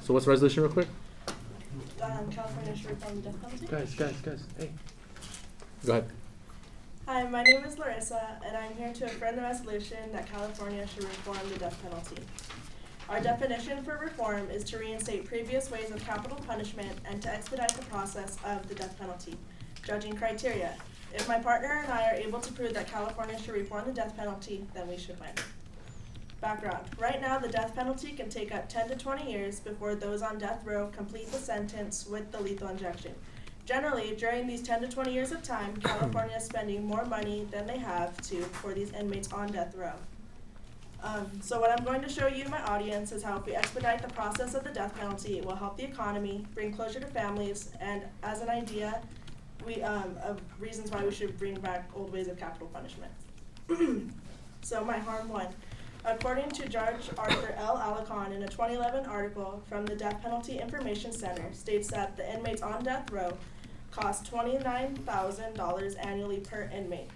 So what's the resolution real quick? California should reform the death penalty. Guys, hey. Go ahead. Hi, my name is Larissa, and I'm here to affirm the resolution that California should reform the death penalty. Our definition for reform is to reinstate previous ways of capital punishment and to expedite the process of the death penalty. Judging criteria. If my partner and I are able to prove that California should reform the death penalty, then we should win. Background. Right now, the death penalty can take up 10 to 20 years before those on death row complete the sentence with the lethal injection. Generally, during these 10 to 20 years of time, California is spending more money than they have to for these inmates on death row. So what I'm going to show you, my audience, is how if we expedite the process of the death penalty, it will help the economy, bring closure to families, and as an idea, of reasons why we should bring back old ways of capital punishment. So my harm one. According to Judge Arthur L. Alarcon in a 2011 article from the Death Penalty Information Center, states that the inmates on death row cost $29,000 annually per inmate.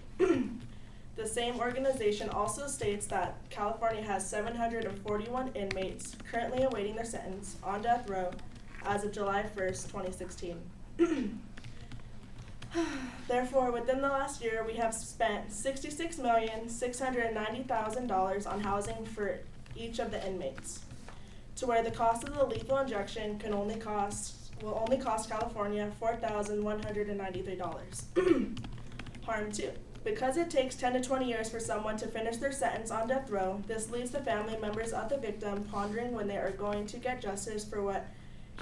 The same organization also states that California has 741 inmates currently awaiting their sentence on death row as of July 1st, 2016. Therefore, within the last year, we have spent $66,690,000 on housing for each of the inmates, to where the cost of the lethal injection will only cost California $4,193. Harm two. Because it takes 10 to 20 years for someone to finish their sentence on death row, this leaves the family members of the victim pondering when they are going to get justice for what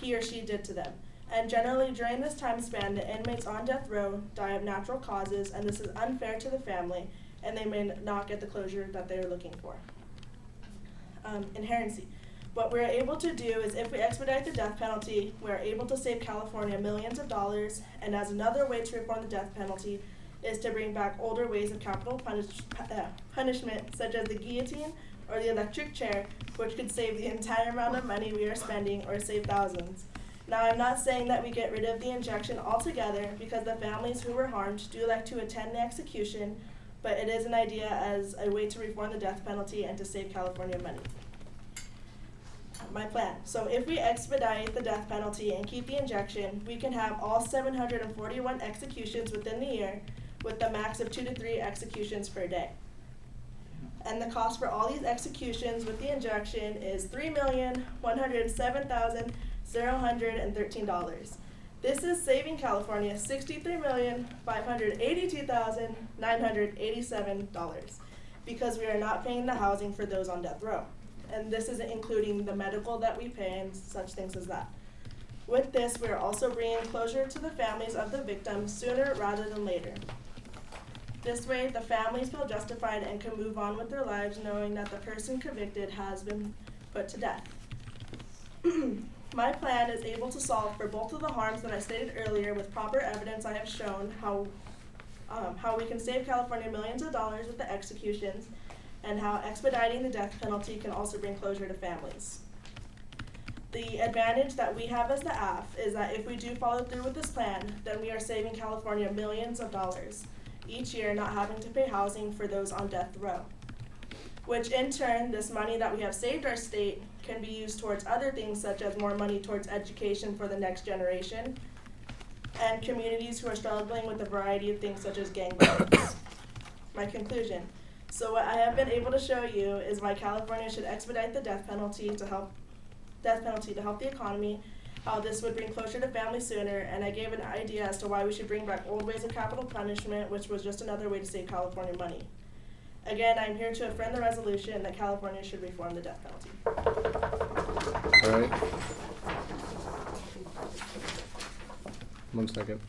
he or she did to them. And generally, during this time span, the inmates on death row die of natural causes, and this is unfair to the family, and they may not get the closure that they are looking for. Inherency. What we're able to do is, if we expedite the death penalty, we're able to save California millions of dollars, and as another way to reform the death penalty is to bring back older ways of capital punishment, such as the guillotine or the electric chair, which could save the entire amount of money we are spending or save thousands. Now, I'm not saying that we get rid of the injection altogether, because the families who were harmed do like to attend the execution, but it is an idea as a way to reform the death penalty and to save California money. My plan. So if we expedite the death penalty and keep the injection, we can have all 741 executions within the year with the max of 2 to 3 executions per day. And the cost for all these executions with the injection is $3,107,013. This is saving California $63,582,987 because we are not paying the housing for those on death row. And this isn't including the medical that we pay and such things as that. With this, we are also bringing closure to the families of the victims sooner rather than later. This way, the families feel justified and can move on with their lives knowing that the person convicted has been put to death. My plan is able to solve for both of the harms that I stated earlier. With proper evidence, I have shown how we can save California millions of dollars with the executions, and how expediting the death penalty can also bring closure to families. The advantage that we have as the AF is that if we do follow through with this plan, then we are saving California millions of dollars each year, not having to pay housing for those on death row. Which in turn, this money that we have saved our state can be used towards other things, such as more money towards education for the next generation, and communities who are struggling with a variety of things such as gang violence. My conclusion. So what I have been able to show you is why California should expedite the death penalty to help the economy, how this would bring closure to families sooner, and I gave an idea as to why we should bring back old ways of capital punishment, which was just another way to save California money. Again, I'm here to affirm the resolution that California should reform the death penalty. All right. 1 second.